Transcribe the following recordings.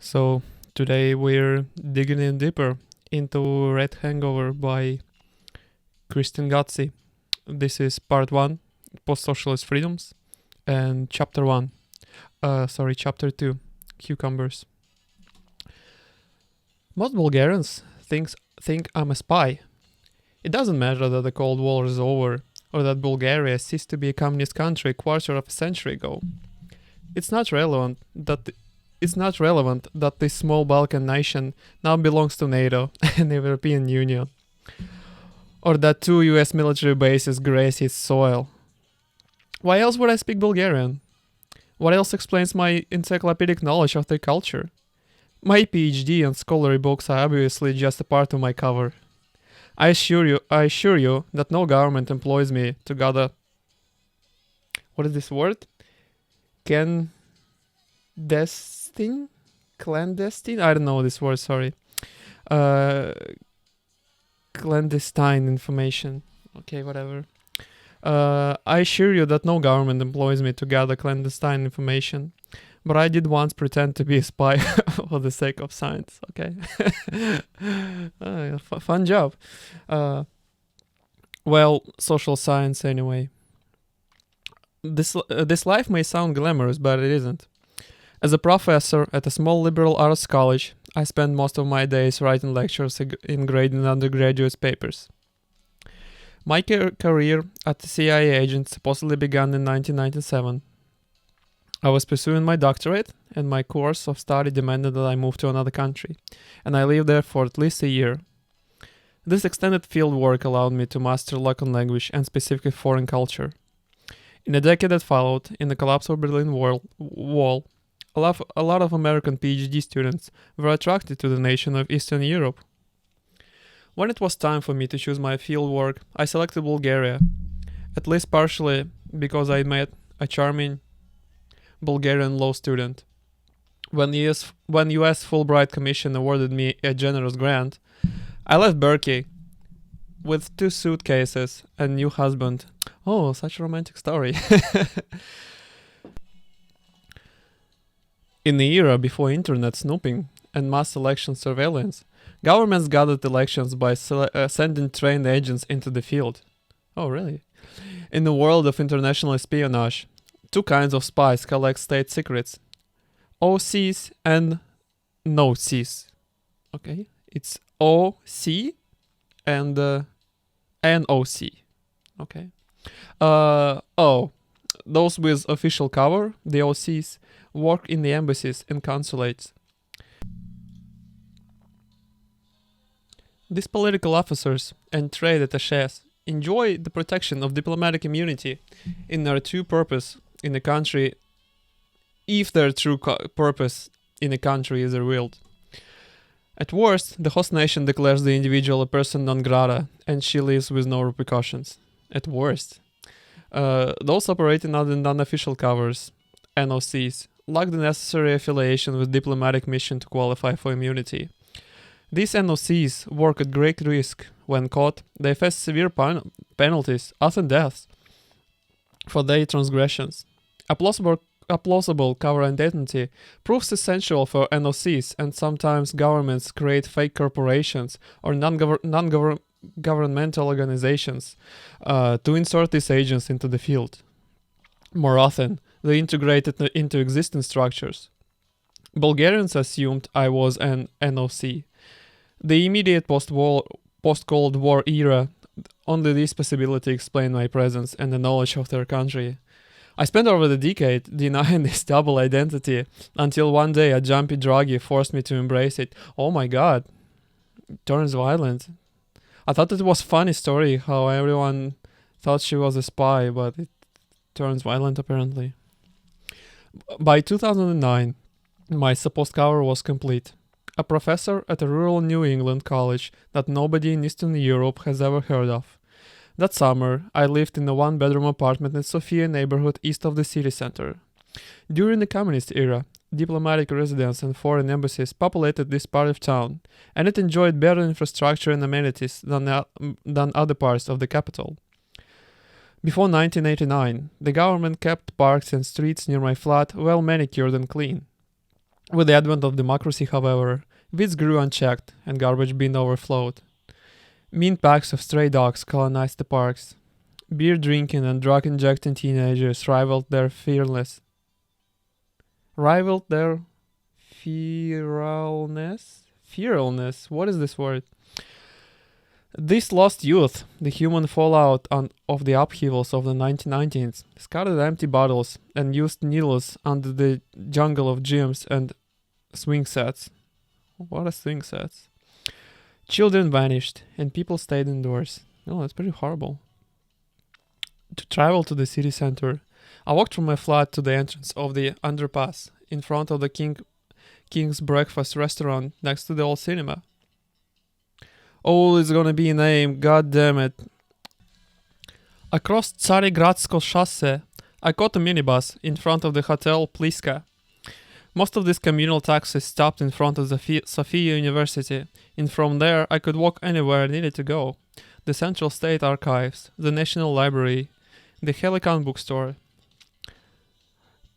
So today we're digging in deeper into Red Hangover by Kristen Ghodsee. This is part 1, Post-Socialist Freedoms, and chapter 2, Cucumbers. Most Bulgarians think I'm a spy. It doesn't matter that the Cold War is over, or that Bulgaria ceased to be a communist country a quarter of a century ago. It's not relevant that this small Balkan nation now belongs to NATO and the European Union, or that 2 US military bases grace its soil. Why else would I speak Bulgarian? What else explains my encyclopedic knowledge of their culture? My PhD and scholarly books are obviously just a part of my cover. I assure you that no government employs me to gather... What is this word? Clandestine? I don't know this word, sorry. Clandestine information. Okay, whatever. I assure you that no government employs me to gather clandestine information. But I did once pretend to be a spy for the sake of science, okay? Fun job. Social science anyway. This life may sound glamorous, but it isn't. As a professor at a small liberal arts college, I spend most of my days writing lectures and grading undergraduate papers. My career as a CIA agent supposedly began in 1997. I was pursuing my doctorate, and my course of study demanded that I move to another country, and I lived there for at least a year. This extended field work allowed me to master local language and specifically foreign culture. In the decade that followed, in the collapse of Berlin Wall, a lot of American PhD students were attracted to the nation of Eastern Europe. When it was time for me to choose my field work, I selected Bulgaria, at least partially because I met a charming Bulgarian law student. When US Fulbright Commission awarded me a generous grant, I left Berkeley with 2 suitcases and a new husband. Oh, such a romantic story. In the era before internet snooping and mass election surveillance, governments gathered elections by sending trained agents into the field. Oh, really? In the world of international espionage, 2 kinds of spies collect state secrets: OCs and no-Cs. Okay? It's OC and NOC. Okay? Those with official cover, the OCs, work in the embassies and consulates. These political officers and trade attaches enjoy the protection of diplomatic immunity in their true purpose in the country, if their true purpose in the country is revealed. At worst, the host nation declares the individual a person non grata, and she leaves with no repercussions. At worst. Those operating under non-official covers, NOCs, lack the necessary affiliation with diplomatic mission to qualify for immunity. These NOCs work at great risk. When caught, they face severe penalties, often deaths, for their transgressions. A plausible cover identity proves essential for NOCs, and sometimes governments create fake corporations or non-governmental organizations to insert these agents into the field. More often, they integrate it into existing structures. Bulgarians assumed I was an NOC. The immediate post-Cold War era, only this possibility explained my presence and the knowledge of their country. I spent over the decade denying this double identity until one day a jumpy druggie forced me to embrace it. Oh my god, it turns violent. I thought it was a funny story how everyone thought she was a spy, but it turns violent apparently. By 2009, my supposed cover was complete. A professor at a rural New England college that nobody in Eastern Europe has ever heard of. That summer, I lived in a 1-bedroom apartment in Sofia neighborhood east of the city center. During the communist era, diplomatic residence and foreign embassies populated this part of town, and it enjoyed better infrastructure and amenities than other parts of the capital. Before 1989, the government kept parks and streets near my flat well manicured and clean. With the advent of democracy, however, weeds grew unchecked and garbage bin overflowed. Mean packs of stray dogs colonized the parks. Beer drinking and drug injecting teenagers rivaled their feralness. What is this word? This lost youth, the human fallout of the upheavals of the 1990s, scattered empty bottles and used needles under the jungle of gyms and swing sets. What are swing sets? Children vanished and people stayed indoors. Oh, that's pretty horrible. To travel to the city center, I walked from my flat to the entrance of the underpass in front of the King's Breakfast restaurant next to the old cinema. Oh, it's gonna be a name, god damn it. Across Tsarigradsko Chasse, I caught a minibus in front of the Hotel Pliska. Most of these communal taxis stopped in front of the Sofia University, and from there I could walk anywhere I needed to go. The Central State Archives, the National Library, the Helican bookstore.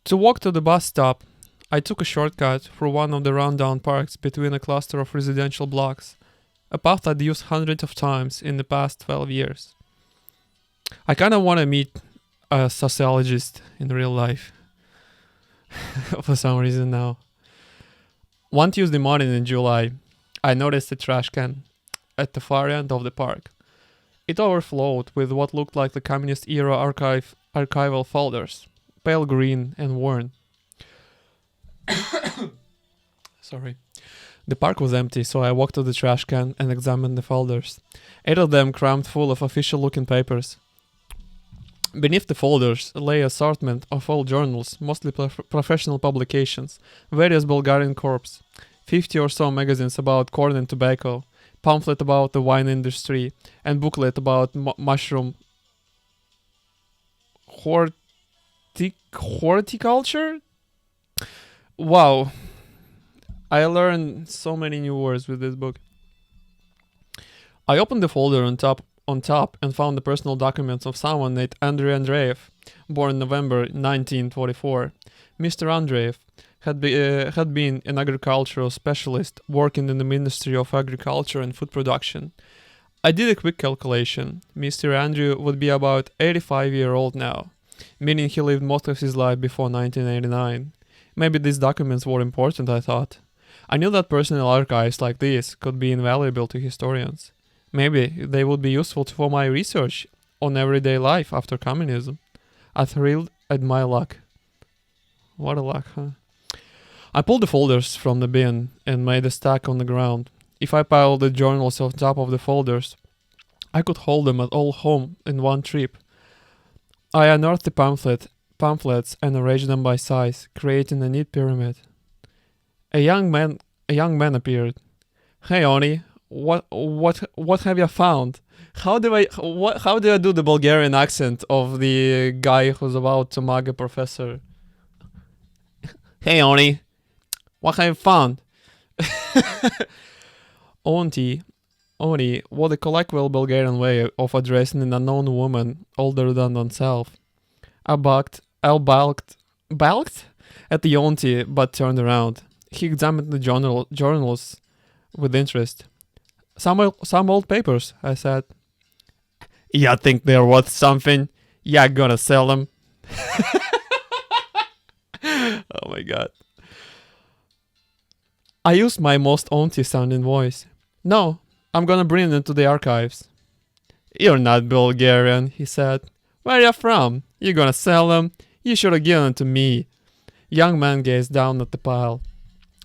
To walk to the bus stop, I took a shortcut through one of the rundown parks between a cluster of residential blocks, a path I'd used hundreds of times in the past 12 years. I kinda wanna meet a sociologist in real life. For some reason now. One Tuesday morning in July, I noticed a trash can at the far end of the park. It overflowed with what looked like the communist era archival folders, pale green and worn. Sorry. The park was empty, so I walked to the trash can and examined the folders. 8 of them crammed full of official-looking papers. Beneath the folders lay an assortment of old journals, mostly professional publications, various Bulgarian corps, 50 or so magazines about corn and tobacco, pamphlet about the wine industry, and booklet about mushroom horticulture? Wow. I learned so many new words with this book. I opened the folder on top and found the personal documents of someone named Andrei Andreev, born November 1944. Mr. Andreev had been an agricultural specialist working in the Ministry of Agriculture and Food Production. I did a quick calculation. Mr. Andrew would be about 85-year-old now, meaning he lived most of his life before 1989. Maybe these documents were important, I thought. I knew that personal archives like these could be invaluable to historians. Maybe they would be useful for my research on everyday life after communism. I thrilled at my luck. What a luck, huh? I pulled the folders from the bin and made a stack on the ground. If I piled the journals on top of the folders, I could hold them all home in one trip. I unearthed the pamphlets and arranged them by size, creating a neat pyramid. A young man appeared. Hey, Oni, what have you found? How do I do the Bulgarian accent of the guy who's about to mug a professor? Hey, Oni, what have you found? Oni was a colloquial Bulgarian way of addressing an unknown woman older than oneself. I balked at the auntie, but turned around. He examined the journals with interest. Some old papers, I said. You think they're worth something? Yeah, gonna sell them. Oh my god. I used my most auntie sounding voice. No, I'm gonna bring them to the archives. You're not Bulgarian, he said. Where are you from? You gonna sell them? You should have given them to me. Young man gazed down at the pile.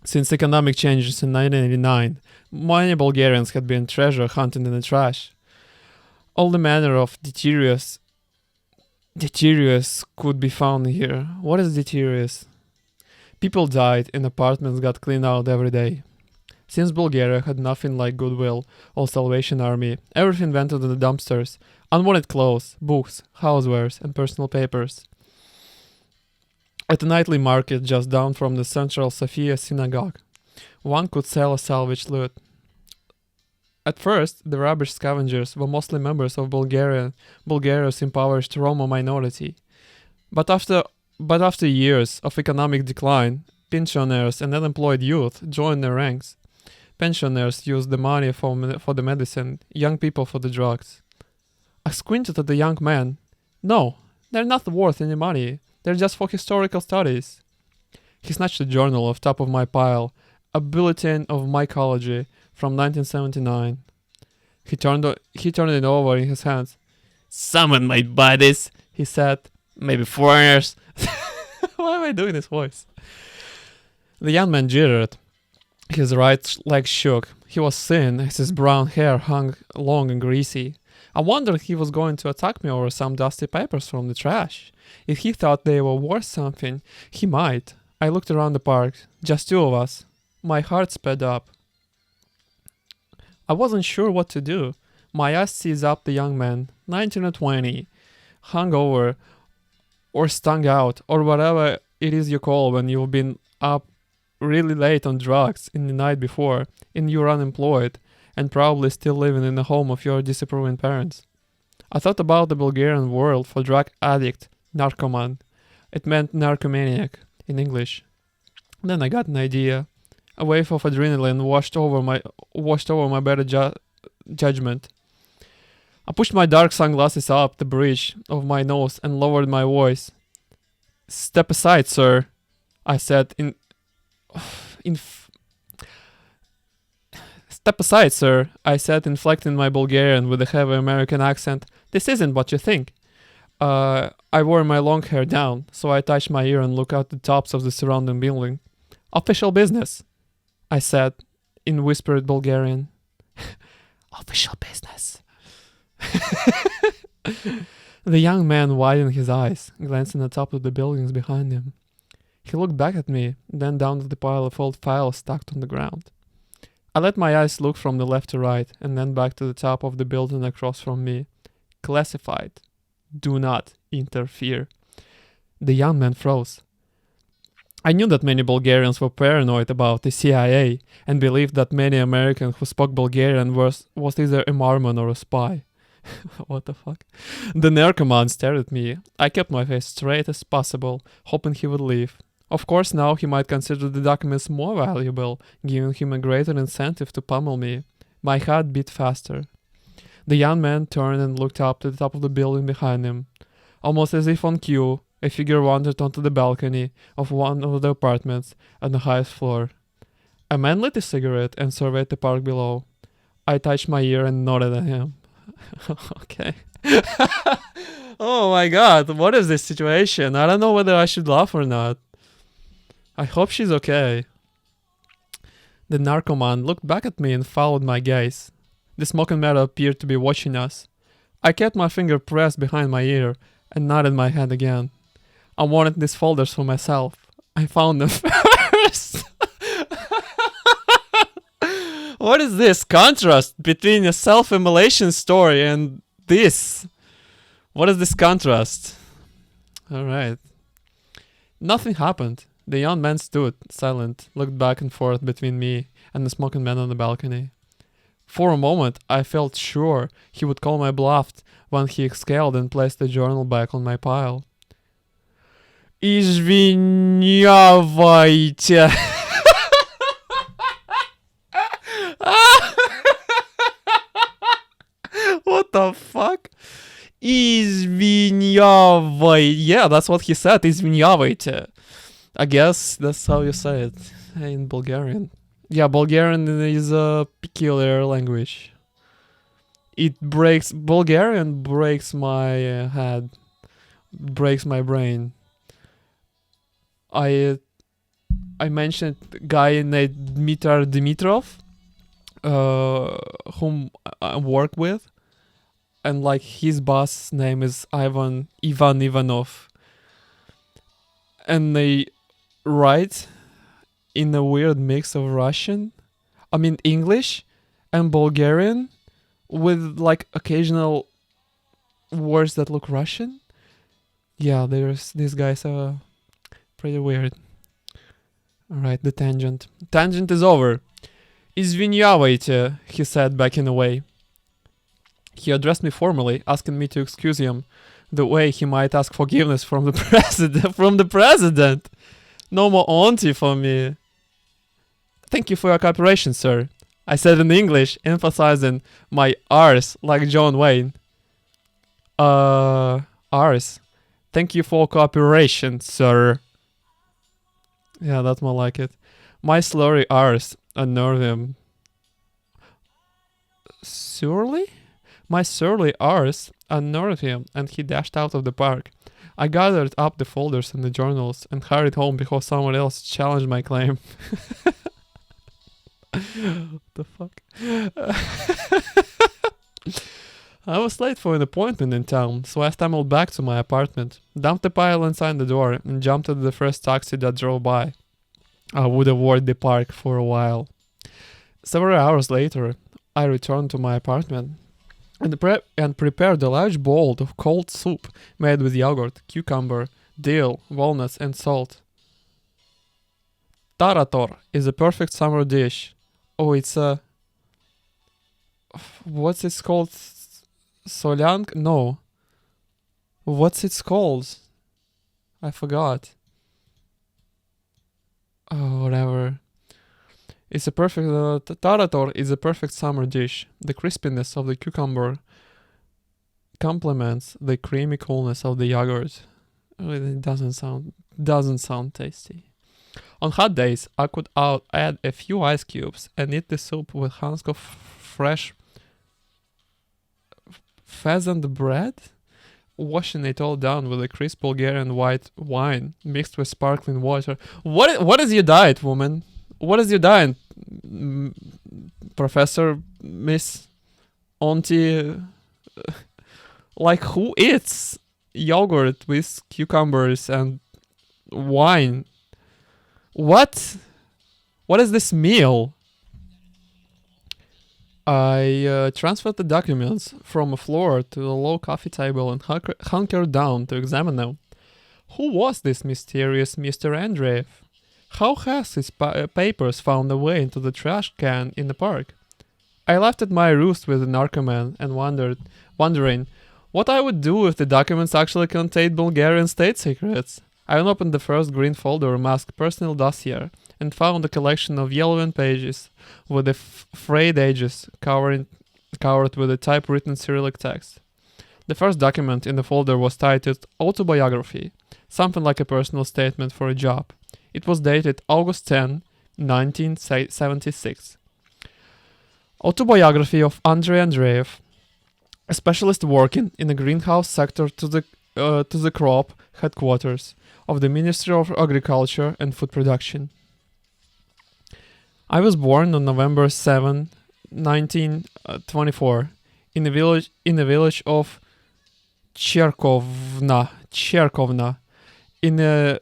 Since economic changes in 1989, many Bulgarians had been treasure hunting in the trash. All the manner of detritus could be found here. What is detritus? People died and apartments got cleaned out every day. Since Bulgaria had nothing like Goodwill or Salvation Army, everything went into the dumpsters. Unwanted clothes, books, housewares, and personal papers. At a nightly market just down from the Central Sofia synagogue, one could sell a salvaged loot. At first, the rubbish scavengers were mostly members of Bulgaria's impoverished Roma minority. But after years of economic decline Pensioners and unemployed youth joined their ranks. Pensioners used the money for the medicine, young people for the drugs. I squinted at the young man. No, they're not worth any money. They're just for historical studies. He snatched a journal off top of my pile, a bulletin of mycology from 1979. He turned it over in his hands. Someone might buy this, he said. Maybe foreigners. Why am I doing this voice? The young man jittered. His right leg shook. He was thin, as his brown hair hung long and greasy. I wondered if he was going to attack me over some dusty papers from the trash. If he thought they were worth something, he might. I looked around the park. Just two of us. My heart sped up. I wasn't sure what to do. My eyes seized up the young man, 19 or 20, hungover, or stung out, or whatever it is you call when you've been up really late on drugs in the night before, and you're unemployed, and probably still living in the home of your disapproving parents. I thought about the Bulgarian word for drug addict, narcoman. It meant narcomaniac in English. Then I got an idea. A wave of adrenaline washed over my better judgment. I pushed my dark sunglasses up the bridge of my nose and lowered my voice. Step aside, sir, I said Step aside, sir, I said, inflecting my Bulgarian with a heavy American accent. This isn't what you think. I wore my long hair down, so I touched my ear and looked out the tops of the surrounding building. Official business, I said, in whispered Bulgarian. Official business. The young man widened his eyes, glancing at the top of the buildings behind him. He looked back at me, then down at the pile of old files stacked on the ground. I let my eyes look from the left to right, and then back to the top of the building across from me. Classified. Do not interfere. The young man froze. I knew that many Bulgarians were paranoid about the CIA and believed that many Americans who spoke Bulgarian was either a Mormon or a spy. What the fuck? The narcoman stared at me. I kept my face straight as possible, hoping he would leave. Of course, now he might consider the documents more valuable, giving him a greater incentive to pummel me. My heart beat faster. The young man turned and looked up to the top of the building behind him. Almost as if on cue, a figure wandered onto the balcony of one of the apartments on the highest floor. A man lit a cigarette and surveyed the park below. I touched my ear and nodded at him. Okay. Oh my god, what is this situation? I don't know whether I should laugh or not. I hope she's okay. The narcoman looked back at me and followed my gaze. The smoking matter appeared to be watching us. I kept my finger pressed behind my ear and nodded my head again. I wanted these folders for myself. I found them first. What is this contrast between a self-immolation story and this? What is this contrast? Alright. Nothing happened. The young man stood, silent, looked back and forth between me and the smoking man on the balcony. For a moment, I felt sure he would call my bluff when he exhaled and placed the journal back on my pile. Извинявайте. What the fuck? Извинявай. Yeah, that's what he said. Извинявайте. I guess that's how you say it in Bulgarian. Yeah, Bulgarian is a peculiar language. Bulgarian breaks my head, breaks my brain. I mentioned a guy named Dimitrov, whom I work with, and like his boss name is Ivan Ivanov, and they write in a weird mix of English and Bulgarian, with like occasional words that look Russian. Yeah, these guys are pretty weird. Alright, the tangent. Tangent is over. Извинявайте, he said, backing away. He addressed me formally, asking me to excuse him, the way he might ask forgiveness from the president. No more auntie for me. Thank you for your cooperation, sir. I said in English, emphasizing my R's like John Wayne. R's. Thank you for cooperation, sir. Yeah, that's more like it. My slurry R's unnerve him. Surely? My surly R's unnerved him, and he dashed out of the park. I gathered up the folders and the journals and hurried home before someone else challenged my claim. What the fuck? I was late for an appointment in town, so I stumbled back to my apartment, dumped the pile inside the door, and jumped at the first taxi that drove by. I would avoid the park for a while. Several hours later, I returned to my apartment and prepared a large bowl of cold soup made with yogurt, cucumber, dill, walnuts, and salt. Tarator is a perfect summer dish. Oh, it's a... What's it called? Solyank? No. What's it called? I forgot. Oh, whatever. It's a perfect... Tarator is a perfect summer dish. The crispiness of the cucumber complements the creamy coolness of the yogurt. It doesn't sound tasty. On hot days, I could add a few ice cubes and eat the soup with hunks of fresh pheasant bread, washing it all down with a crisp Bulgarian white wine mixed with sparkling water. What is your diet, woman? What is your diet, Professor, Miss, Auntie? Like, who eats yogurt with cucumbers and wine? What? What is this meal? I transferred the documents from a floor to a low coffee table and hunkered down to examine them. Who was this mysterious Mr. Andreev? How has his papers found their way into the trash can in the park? I laughed at my ruse with the narcoman and wondering what I would do if the documents actually contained Bulgarian state secrets. I opened the first green folder marked personal dossier and found a collection of yellowing pages with the frayed edges covered with a typewritten Cyrillic text. The first document in the folder was titled Autobiography, something like a personal statement for a job. It was dated August 10, 1976. Autobiography of Andrei Andreev, a specialist working in the greenhouse sector to the crop headquarters of the Ministry of Agriculture and Food Production. I was born on November 7, 1924, in the village of Cherkovna, in the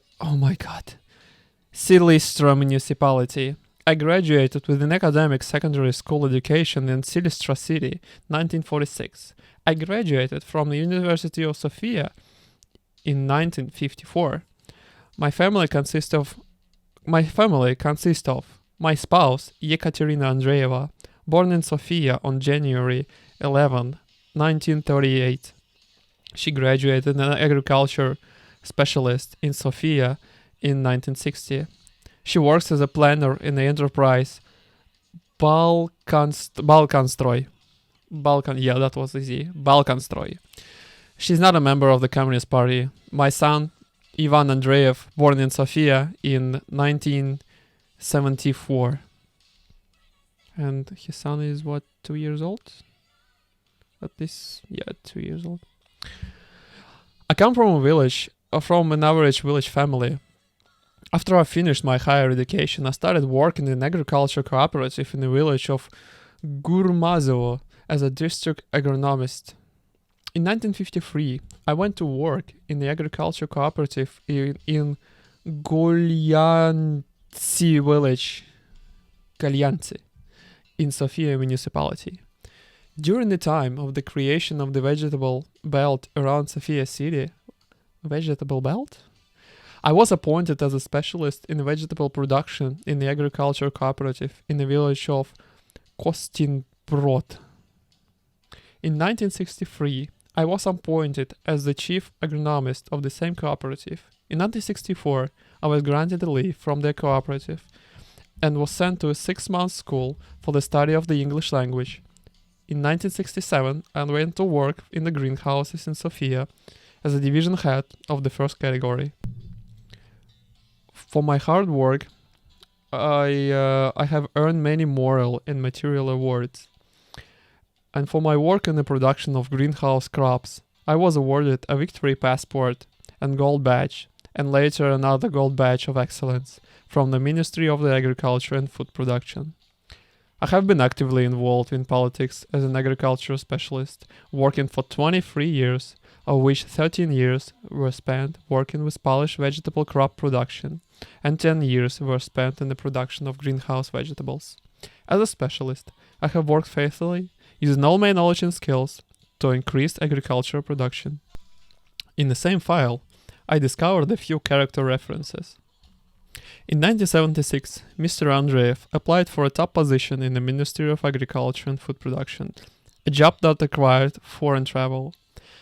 Silistra municipality. I graduated with an academic secondary school education in Silistra city, 1946. I graduated from the University of Sofia in 1954. My family consists of my spouse, Yekaterina Andreeva, born in Sofia on January 11, 1938. She graduated as an agriculture specialist in Sofia in 1960. She works as a planner in the enterprise Balkanstroy. That was easy. Balkanstroy. She's not a member of the Communist Party. My son, Ivan Andreev, born in Sofia in 1974. And his son is, 2 years old? At least, 2 years old. I come from an average village family. After I finished my higher education, I started working in an agriculture cooperative in the village of Gurmazovo as a district agronomist. In 1953, I went to work in the agriculture cooperative in Golyantsy village, in Sofia municipality. During the time of the creation of the vegetable belt around Sofia city, vegetable belt? I was appointed as a specialist in vegetable production in the agriculture cooperative in the village of Kostinbrod. In 1963, I was appointed as the chief agronomist of the same cooperative. In 1964, I was granted a leave from the cooperative and was sent to a 6-month school for the study of the English language. In 1967, I went to work in the greenhouses in Sofia as a division head of the first category. For my hard work, I have earned many moral and material awards. And for my work in the production of greenhouse crops, I was awarded a Victory Passport and Gold Badge, and later another Gold Badge of Excellence from the Ministry of the Agriculture and Food Production. I have been actively involved in politics as an agricultural specialist, working for 23 years, of which 13 years were spent working with Polish vegetable crop production, and 10 years were spent in the production of greenhouse vegetables. As a specialist, I have worked faithfully, using all my knowledge and skills to increase agricultural production. In the same file, I discovered a few character references. In 1976, Mr. Andreev applied for a top position in the Ministry of Agriculture and Food Production, a job that required foreign travel.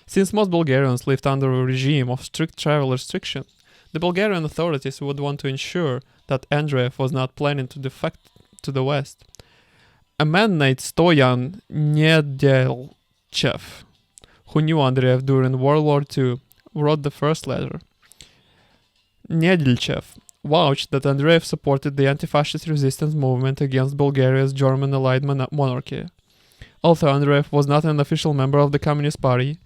Since most Bulgarians lived under a regime of strict travel restriction, the Bulgarian authorities would want to ensure that Andreev was not planning to defect to the West. A man named Stoyan Nedelchev, who knew Andreev during World War II, wrote the first letter. Nedelchev vouched that Andreev supported the anti-fascist resistance movement against Bulgaria's German allied monarchy. Although Andreev was not an official member of the Communist Party,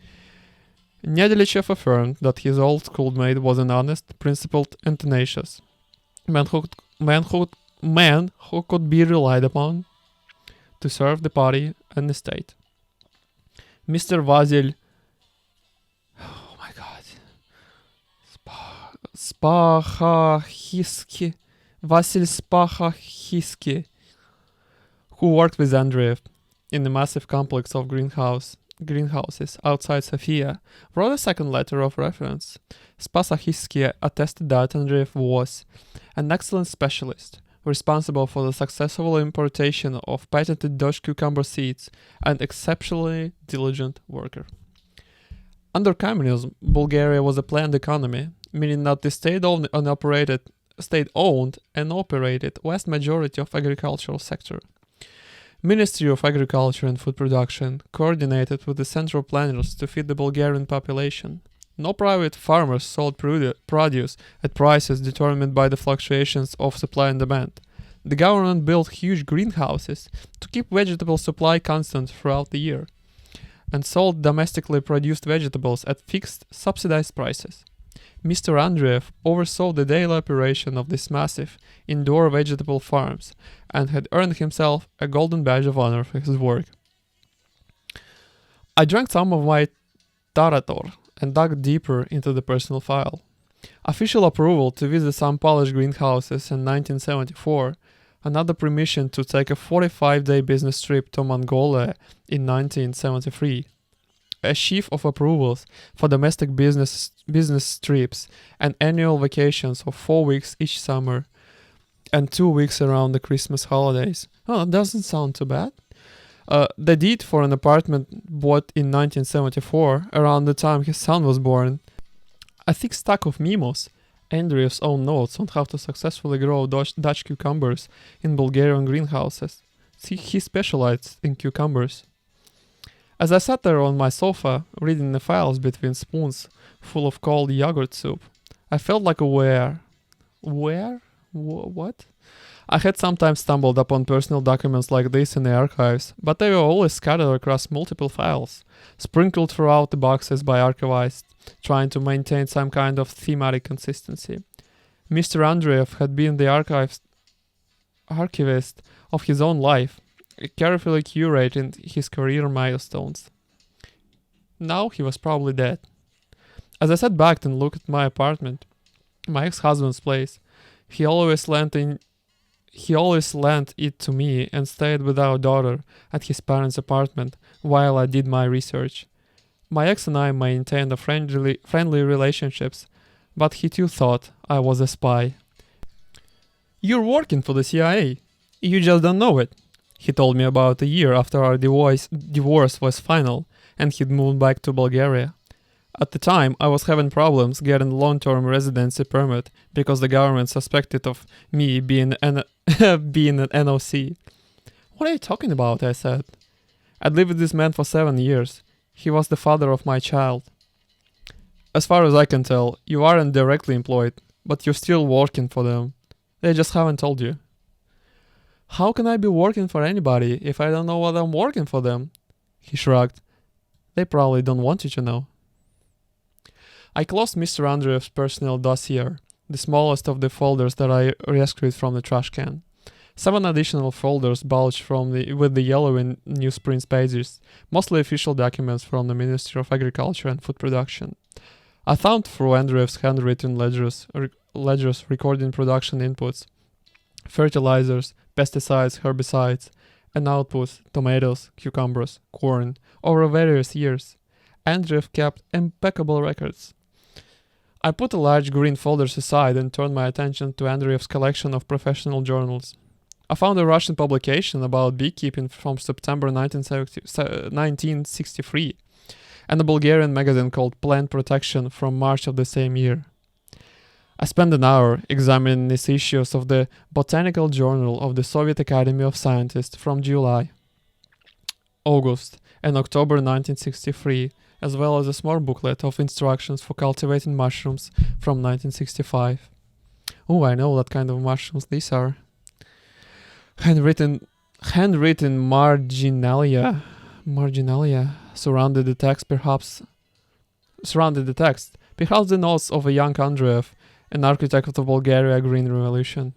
Nedelchev affirmed that his old schoolmate was an honest, principled, and tenacious man who could be relied upon to serve the party and the state. Mr. Vasil Vasil Spahahisky, who worked with Andreev in the massive complex of greenhouses outside Sofia, wrote a second letter of reference. Spasahisky attested that Andreev was an excellent specialist, responsible for the successful importation of patented Dutch cucumber seeds, and exceptionally diligent worker. Under communism, Bulgaria was a planned economy, meaning that the state-owned and operated vast majority of agricultural sector. Ministry of Agriculture and Food Production coordinated with the central planners to feed the Bulgarian population. No private farmers sold produce at prices determined by the fluctuations of supply and demand. The government built huge greenhouses to keep vegetable supply constant throughout the year, and sold domestically produced vegetables at fixed, subsidized prices. Mr. Andreev oversaw the daily operation of these massive indoor vegetable farms and had earned himself a golden badge of honor for his work. I drank some of my Tarator and dug deeper into the personal file. Official approval to visit some Polish greenhouses in 1974, another permission to take a 45-day business trip to Mongolia in 1973, a sheaf of approvals for domestic business trips and annual vacations of 4 weeks each summer and 2 weeks around the Christmas holidays. Oh, that doesn't sound too bad. The deed for an apartment bought in 1974, around the time his son was born. A thick stack of memos, Andreev's own notes on how to successfully grow Dutch cucumbers in Bulgarian greenhouses. He specialized in cucumbers. As I sat there on my sofa, reading the files between spoons full of cold yogurt soup, I felt like a were. What? I had sometimes stumbled upon personal documents like this in the archives, but they were always scattered across multiple files, sprinkled throughout the boxes by archivists, trying to maintain some kind of thematic consistency. Mr. Andreev had been the archivist of his own life, carefully curating his career milestones. Now he was probably dead. As I sat back and looked at my apartment, my ex-husband's place, he always lent it to me and stayed with our daughter at his parents' apartment while I did my research. My ex and I maintained a friendly relationships, but he too thought I was a spy. "You're working for the CIA. You just don't know it," he told me about a year after our divorce was final, and he'd moved back to Bulgaria. At the time, I was having problems getting long-term residency permit because the government suspected of me being being an NOC. What are you talking about? I said. I'd lived with this man for 7 years. He was the father of my child. As far as I can tell, you aren't directly employed, but you're still working for them. They just haven't told you. How can I be working for anybody if I don't know what I'm working for them? He shrugged. They probably don't want you to know. I closed Mr. Andreev's personal dossier, the smallest of the folders that I rescued from the trash can. 7 additional folders bulged with the yellow and newsprint pages, mostly official documents from the Ministry of Agriculture and Food Production. I thumbed through Andreev's handwritten ledgers recording production inputs, fertilizers, pesticides, herbicides, and outputs, tomatoes, cucumbers, corn, over various years. Andreev kept impeccable records. I put the large green folders aside and turned my attention to Andreev's collection of professional journals. I found a Russian publication about beekeeping from September 1963, and a Bulgarian magazine called Plant Protection from March of the same year. I spent an hour examining these issues of the Botanical Journal of the Soviet Academy of Scientists from July, August, and October 1963, as well as a small booklet of instructions for cultivating mushrooms from 1965. Oh, I know what kind of mushrooms these are. Handwritten marginalia surrounded the text. Perhaps the notes of a young Andreev, an architect of the Bulgaria Green Revolution.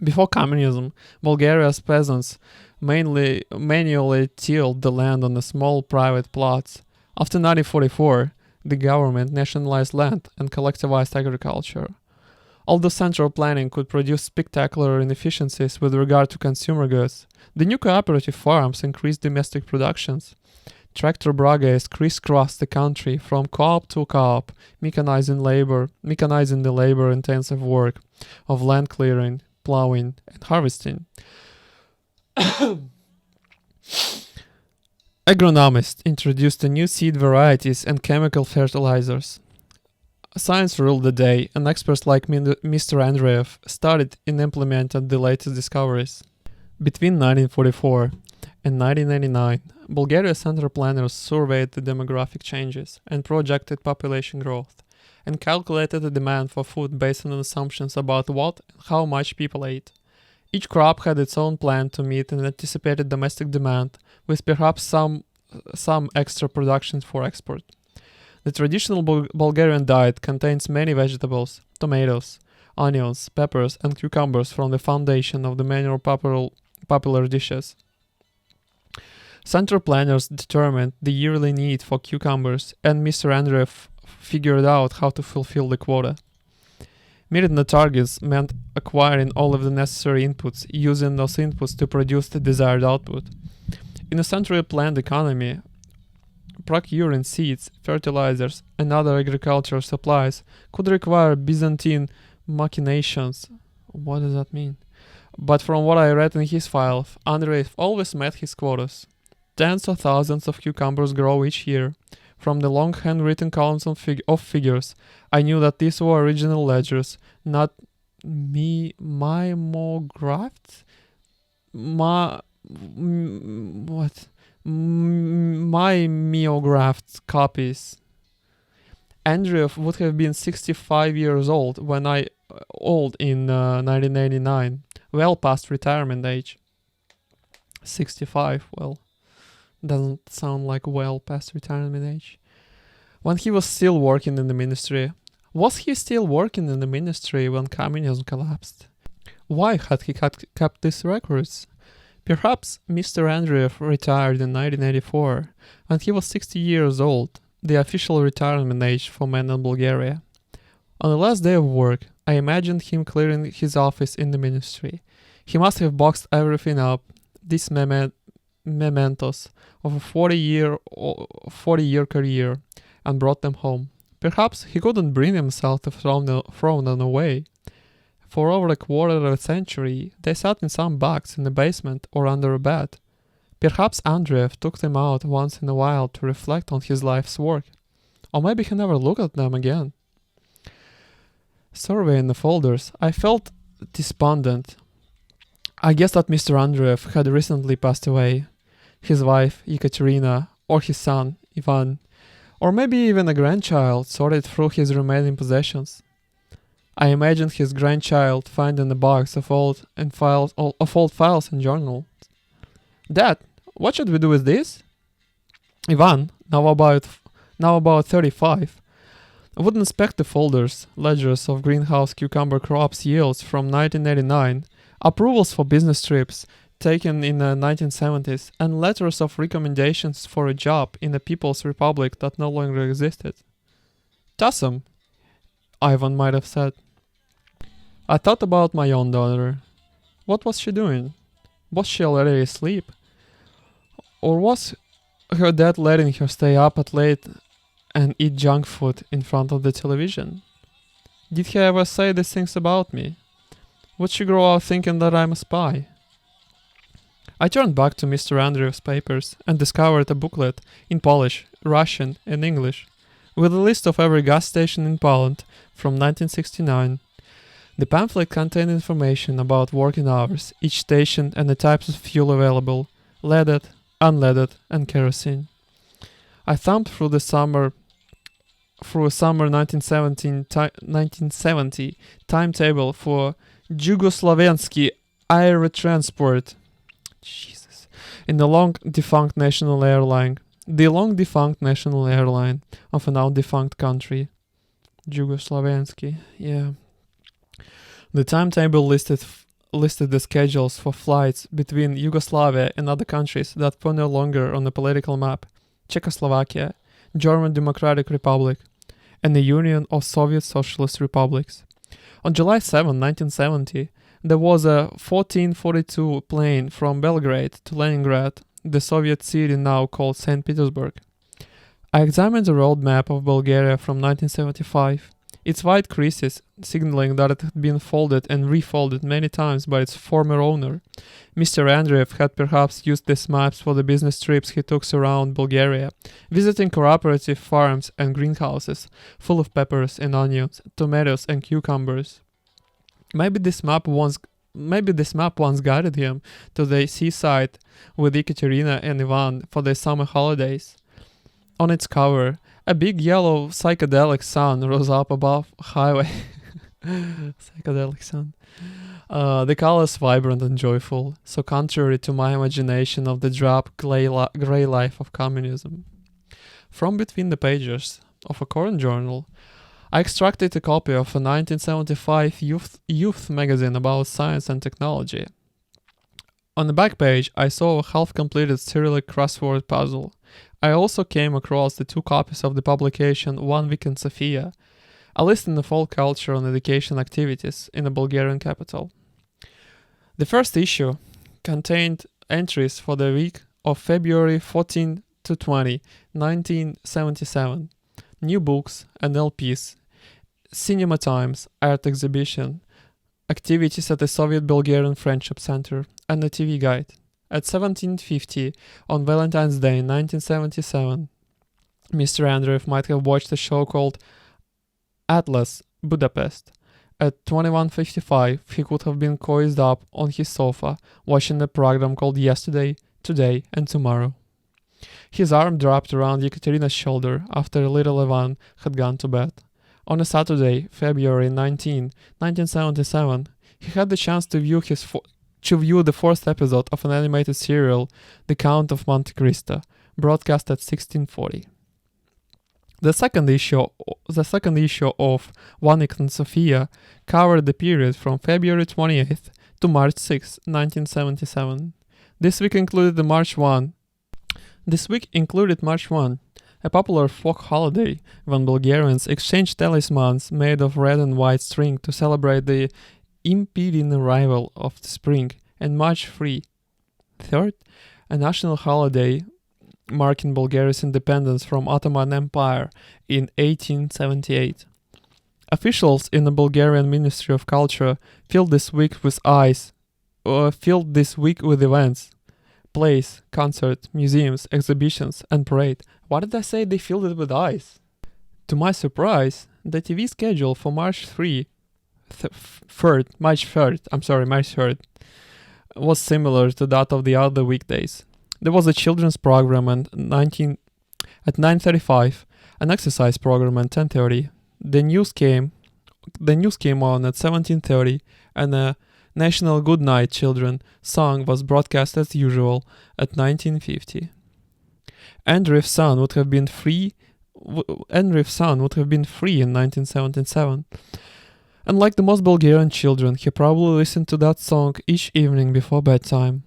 Before communism, Bulgaria's peasants manually tilled the land on the small private plots. After 1944, the government nationalized land and collectivized agriculture. Although central planning could produce spectacular inefficiencies with regard to consumer goods, the new cooperative farms increased domestic productions. Tractor brigades crisscrossed the country from co-op to co-op, mechanizing the labor-intensive work of land clearing, plowing, and harvesting. Agronomists introduced new seed varieties and chemical fertilizers. Science ruled the day, and experts like Mr. Andreev studied and implemented the latest discoveries. Between 1944 and 1999, Bulgaria's central planners surveyed the demographic changes and projected population growth, and calculated the demand for food based on assumptions about what and how much people ate. Each crop had its own plan to meet an anticipated domestic demand, with perhaps some extra productions for export. The traditional Bulgarian diet contains many vegetables, tomatoes, onions, peppers, and cucumbers from the foundation of the many popular dishes. Central planners determined the yearly need for cucumbers, and Mr. Andreev figured out how to fulfill the quota. Meeting the targets meant acquiring all of the necessary inputs, using those inputs to produce the desired output. In a centrally planned economy, procuring seeds, fertilizers, and other agricultural supplies could require Byzantine machinations. What does that mean? But from what I read in his file, Andreev always met his quotas. Tens of thousands of cucumbers grow each year. From the long handwritten columns of figures, I knew that these were original ledgers, not mimeographed? Mimeographed copies. Andreev would have been 65 years old in 1989, well past retirement age. 65, well, doesn't sound like well past retirement age. When he was still working in the ministry. Was he still working in the ministry when communism collapsed? Why had he kept these records? Perhaps Mr. Andreev retired in 1984, and he was 60 years old, the official retirement age for men in Bulgaria. On the last day of work, I imagined him clearing his office in the ministry. He must have boxed everything up, these mementos of a 40-year career, and brought them home. Perhaps he couldn't bring himself to throw them away. For over a quarter of a century, they sat in some box in the basement or under a bed. Perhaps Andreev took them out once in a while to reflect on his life's work. Or maybe he never looked at them again. Surveying the folders, I felt despondent. I guessed that Mr. Andreev had recently passed away. His wife, Ekaterina, or his son, Ivan, or maybe even a grandchild sorted through his remaining possessions. I imagined his grandchild finding a box of old files and journals. "Dad, what should we do with this?" Ivan, now about 35, would inspect the folders, ledgers of greenhouse cucumber crops yields from 1989, approvals for business trips taken in the 1970s, and letters of recommendations for a job in a People's Republic that no longer existed. "Awesome," Ivan might have said. I thought about my own daughter. What was she doing? Was she already asleep? Or was her dad letting her stay up at late and eat junk food in front of the television? Did he ever say these things about me? Would she grow up thinking that I'm a spy? I turned back to Mr. Andreev's papers and discovered a booklet in Polish, Russian, and English, with a list of every gas station in Poland from 1969. The pamphlet contained information about working hours, each station, and the types of fuel available: leaded, unleaded, and kerosene. I thumbed through a summer 1970 timetable for Jugoslavensky Aerotransport. Jesus. In the long defunct national airline of a now defunct country. Jugoslavensky, yeah. The timetable listed the schedules for flights between Yugoslavia and other countries that were no longer on the political map: Czechoslovakia, German Democratic Republic, and the Union of Soviet Socialist Republics. On July 7, 1970, there was a 1442 plane from Belgrade to Leningrad, the Soviet city now called St. Petersburg. I examined the road map of Bulgaria from 1975. Its white creases, signaling that it had been folded and refolded many times by its former owner. Mr. Andreev had perhaps used these maps for the business trips he took around Bulgaria, visiting cooperative farms and greenhouses full of peppers and onions, tomatoes and cucumbers. Maybe this map once guided him to the seaside with Ekaterina and Ivan for their summer holidays. On its cover, a big yellow psychedelic sun rose up above highway. Psychedelic sun. The colors vibrant and joyful, so contrary to my imagination of the drab grey life of communism. From between the pages of a current journal, I extracted a copy of a 1975 youth magazine about science and technology. On the back page, I saw a half-completed Cyrillic crossword puzzle. I also came across the 2 copies of the publication 1 Week in Sofia, a listing of all culture and education activities in the Bulgarian capital. The first issue contained entries for the week of February 14 to 20, 1977, new books and LPs, cinema times, art exhibition, activities at the Soviet Bulgarian Friendship Center, and a TV guide. At 17:50 on Valentine's Day in 1977, Mr. Andreev might have watched a show called Atlas, Budapest. At 21:55, he could have been coiled up on his sofa, watching a program called Yesterday, Today, and Tomorrow. His arm dropped around Ekaterina's shoulder after little Ivan had gone to bed. On a Saturday, February 19, 1977, he had the chance to view the 4th episode of an animated serial, The Count of Monte Cristo, broadcast at 16:40. The second issue of One Week in Sofia covered the period from February 28th to March 6, 1977. This week included March 1, a popular folk holiday when Bulgarians exchanged talismans made of red and white string to celebrate the impending arrival of the spring, and March 3. Third, a national holiday marking Bulgaria's independence from Ottoman Empire in 1878. Officials in the Bulgarian Ministry of Culture filled this week with events. Plays, concerts, museums, exhibitions, and parade. What did I say? They filled it with ice. To my surprise, the TV schedule for March 3rd, was similar to that of the other weekdays. There was a children's program at 9:35, an exercise program at 10:30. The news came on at 17:30, and a National Good Night Children song was broadcast as usual at 19:50. Andreev's son would have been free in 1977. And like the most Bulgarian children, he probably listened to that song each evening before bedtime.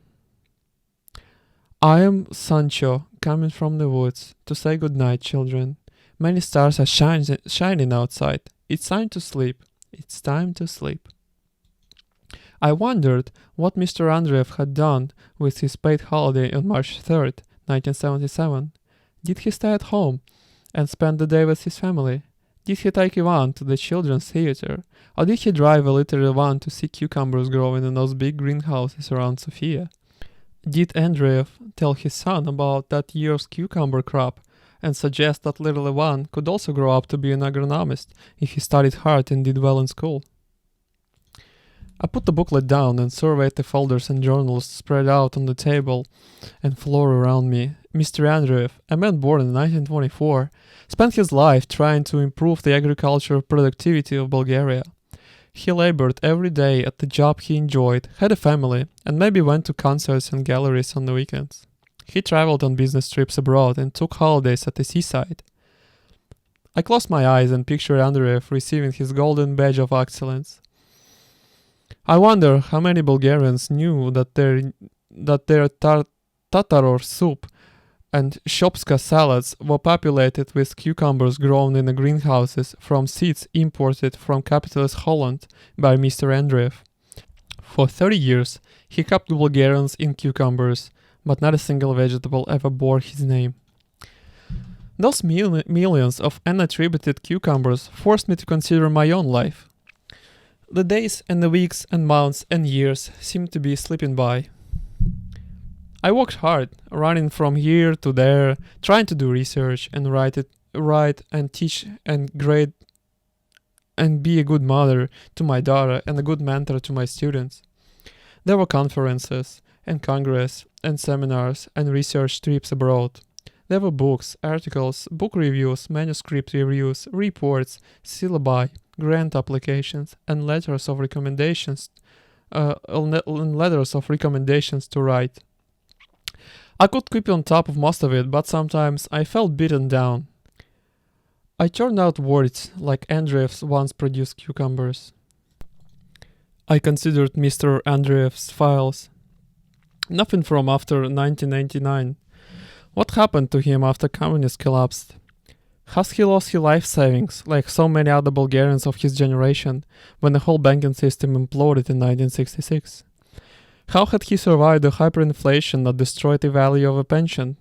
I am Sancho, coming from the woods to say good night, children. Many stars are shining outside. It's time to sleep. It's time to sleep. I wondered what Mr. Andreev had done with his paid holiday on March 3rd, 1977. Did he stay at home and spend the day with his family? Did he take Ivan to the children's theater? Or did he drive a little Ivan to see cucumbers growing in those big greenhouses around Sofia? Did Andreev tell his son about that year's cucumber crop and suggest that little Ivan could also grow up to be an agronomist if he studied hard and did well in school? I put the booklet down and surveyed the folders and journals spread out on the table and floor around me. Mr. Andreev, a man born in 1924, spent his life trying to improve the agricultural productivity of Bulgaria. He labored every day at the job he enjoyed, had a family, and maybe went to concerts and galleries on the weekends. He traveled on business trips abroad and took holidays at the seaside. I closed my eyes and pictured Andreev receiving his golden badge of excellence. I wonder how many Bulgarians knew that their tataror soup and shopska salads were populated with cucumbers grown in the greenhouses from seeds imported from capitalist Holland by Mr. Andreev. For 30 years, he kept Bulgarians in cucumbers, but not a single vegetable ever bore his name. Those millions of unattributed cucumbers forced me to consider my own life. The days and the weeks and months and years seemed to be slipping by. I worked hard, running from here to there, trying to do research and write and teach and grade and be a good mother to my daughter and a good mentor to my students. There were conferences and congress and seminars and research trips abroad. There were books, articles, book reviews, manuscript reviews, reports, syllabi, grant applications, and letters of recommendations to write. I could keep on top of most of it, but sometimes I felt beaten down. I turned out words like Andreev's once produced cucumbers. I considered Mr. Andreev's files. Nothing from after 1999. What happened to him after communism collapsed? Has he lost his life savings, like so many other Bulgarians of his generation, when the whole banking system imploded in 1966? How had he survived the hyperinflation that destroyed the value of a pension?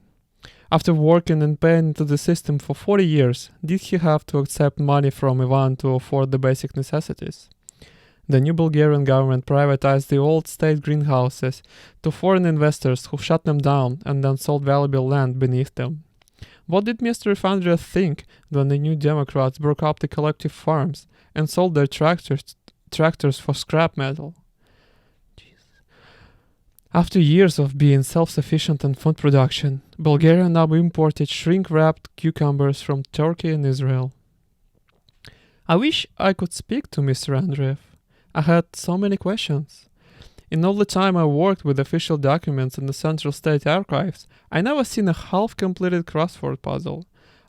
After working and paying into the system for 40 years, did he have to accept money from Ivan to afford the basic necessities? The new Bulgarian government privatized the old state greenhouses to foreign investors who shut them down and then sold valuable land beneath them. What did Mr. Andreev think when the New Democrats broke up the collective farms and sold their tractors for scrap metal? After years of being self-sufficient in food production, Bulgaria now imported shrink-wrapped cucumbers from Turkey and Israel. I wish I could speak to Mr. Andreev. I had so many questions. In all the time I worked with official documents in the Central State Archives, I never seen a half-completed crossword puzzle.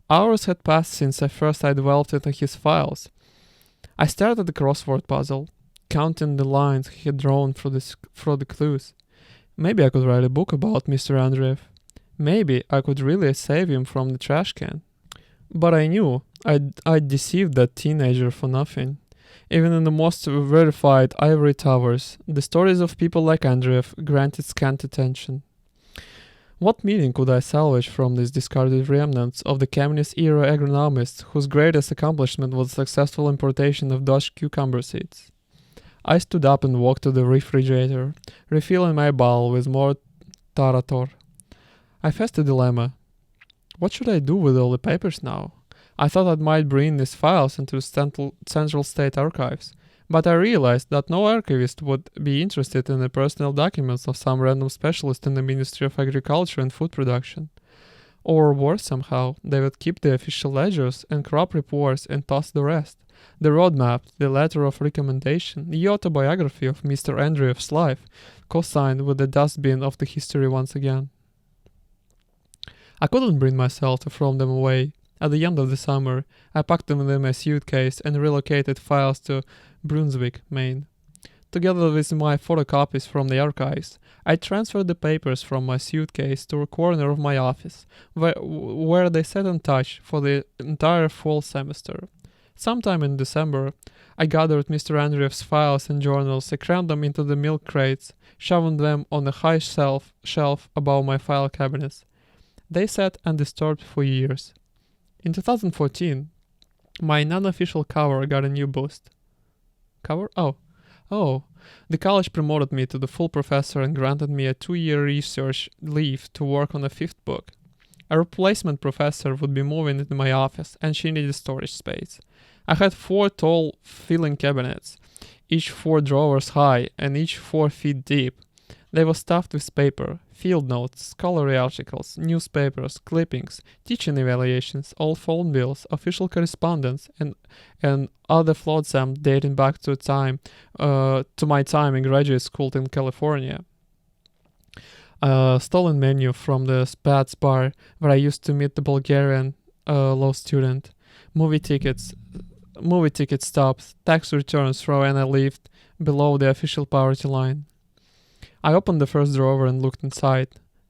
Hours had passed since I delved into his files. I stared at the crossword puzzle, counting the lines he had drawn for the clues. Maybe I could write a book about Mr. Andreev. Maybe I could really save him from the trash can. But I knew I'd deceived that teenager for nothing. Even in the most verified ivory towers, the stories of people like Andreev granted scant attention. What meaning could I salvage from these discarded remnants of the communist-era agronomists whose greatest accomplishment was the successful importation of Dutch cucumber seeds? I stood up and walked to the refrigerator, refilling my bowl with more Tarator. I faced a dilemma. What should I do with all the papers now? I thought I might bring these files into Central State Archives, but I realized that no archivist would be interested in the personal documents of some random specialist in the Ministry of Agriculture and Food Production. Or worse somehow, they would keep the official ledgers and crop reports and toss the rest. The roadmap, the letter of recommendation, the autobiography of Mr. Andreev's life, co-signed with the dustbin of the history once again. I couldn't bring myself to throw them away. At the end of the summer, I packed them in my suitcase and relocated files to Brunswick, Maine. Together with my photocopies from the archives, I transferred the papers from my suitcase to a corner of my office, where they sat untouched for the entire fall semester. Sometime in December, I gathered Mr. Andreev's files and journals and crammed them into the milk crates, shoving them on a high shelf above my file cabinets. They sat undisturbed for years. In 2014, my non-official cover got a new boost. Cover? Oh, the college promoted me to the full professor and granted me a 2-year research leave to work on a 5th book. A replacement professor would be moving into my office, and she needed storage space. I had 4 tall filing cabinets, each 4 drawers high and each 4 feet deep. They were stuffed with paper, field notes, scholarly articles, newspapers, clippings, teaching evaluations, old phone bills, official correspondence, and other flotsam dating back to my time in graduate school in California. A stolen menu from the Spats bar where I used to meet the Bulgarian law student, movie ticket stubs, tax returns from when I lived below the official poverty line. I opened the first drawer and looked inside.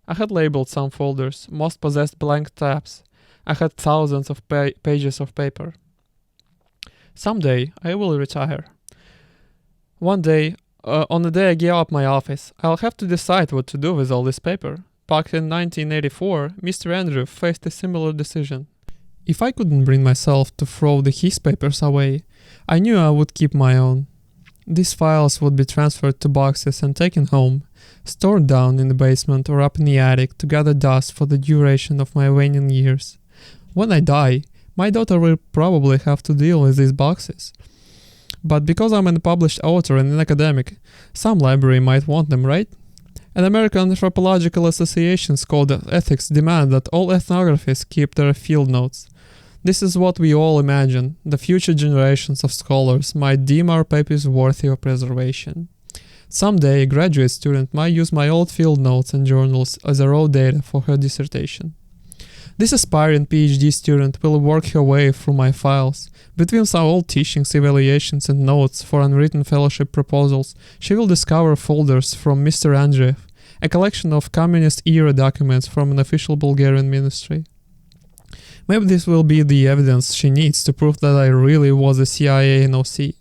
I had labeled some folders, most possessed blank tabs. I had thousands of pages of paper. Someday I will retire. One day, on the day I give up my office, I'll have to decide what to do with all this paper. Back in 1984, Mr. Andreev faced a similar decision. If I couldn't bring myself to throw his papers away, I knew I would keep my own. These files would be transferred to boxes and taken home, stored down in the basement or up in the attic to gather dust for the duration of my waning years. When I die, my daughter will probably have to deal with these boxes. But because I'm a published author and an academic, some library might want them, right? An American Anthropological Association's Code of Ethics demand that all ethnographies keep their field notes. This is what we all imagine. The future generations of scholars might deem our papers worthy of preservation. Someday, a graduate student might use my old field notes and journals as a raw data for her dissertation. This aspiring PhD student will work her way through my files. Between some old teachings, evaluations, and notes for unwritten fellowship proposals, she will discover folders from Mr. Andreev, a collection of communist-era documents from an official Bulgarian ministry. Maybe this will be the evidence she needs to prove that I really was a CIA and OC.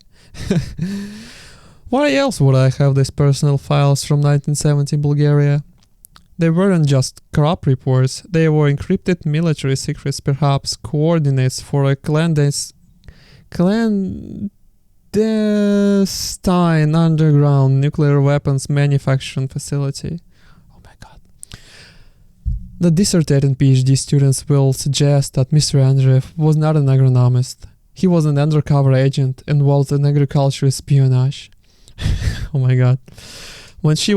Why else would I have these personal files from 1970 Bulgaria? They weren't just crop reports, they were encrypted military secrets, perhaps coordinates for a clandestine underground nuclear weapons manufacturing facility. The dissertating PhD students will suggest that Mr. Andreev was not an agronomist. He was an undercover agent involved in agriculture espionage. Oh my god. When she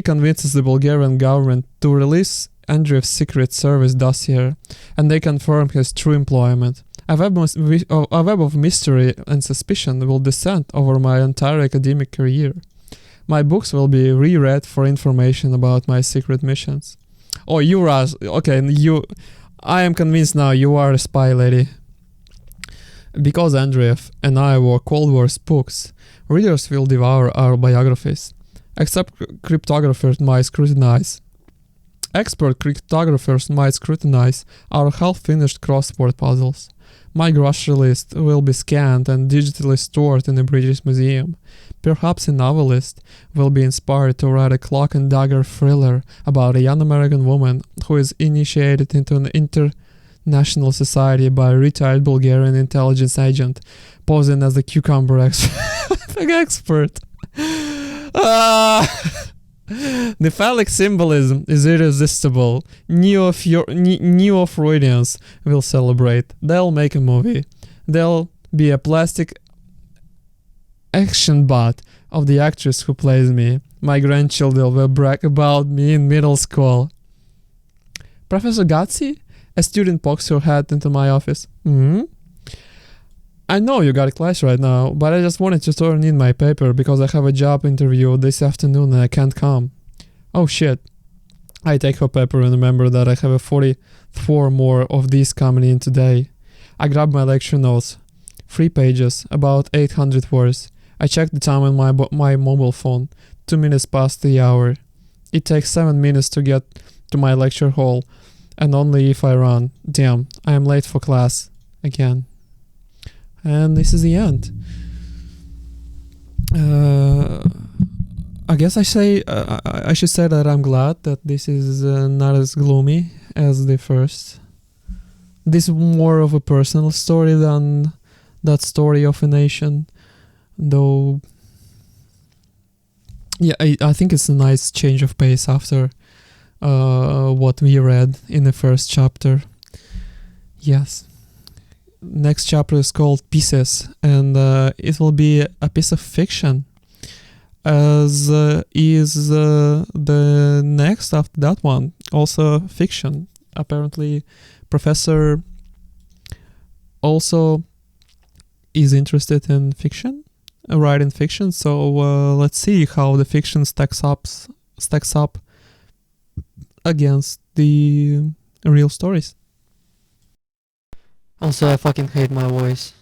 convinces the Bulgarian government to release Andreev's Secret Service dossier and they confirm his true employment, a web of mystery and suspicion will descend over my entire academic career. My books will be reread for information about my secret missions. Oh, you are... Okay, I am convinced now you are a spy lady. Because Andreev and I were Cold War spooks, readers will devour our biographies. Expert cryptographers might scrutinize our half-finished crossword puzzles. My grocery list will be scanned and digitally stored in a British museum. Perhaps a novelist will be inspired to write a cloak and dagger thriller about a young American woman who is initiated into an international society by a retired Bulgarian intelligence agent posing as the cucumber expert. The phallic symbolism is irresistible. Neo-Freudians will celebrate. They'll make a movie. There'll be a plastic action bot of the actress who plays me. My grandchildren will brag about me in middle school. Professor Ghodsee? A student pokes her head into my office. I know you got a class right now, but I just wanted to turn in my paper because I have a job interview this afternoon and I can't come. Oh shit. I take her paper and remember that I have 44 more of these coming in today. I grab my lecture notes. 3 pages, about 800 words. I check the time on my mobile phone. 2 minutes past the hour. It takes 7 minutes to get to my lecture hall, and only if I run. Damn, I am late for class. Again. And this is the end. I guess I should say that I'm glad that this is not as gloomy as the first. This is more of a personal story than that story of a nation, though. Yeah, I think it's a nice change of pace after what we read in the first chapter. Yes. Next chapter is called Pieces, and it will be a piece of fiction, as is the next after that one, also fiction. Apparently, Professor also is interested in fiction, writing fiction, so let's see how the fiction stacks up against the real stories. Also, I fucking hate my voice.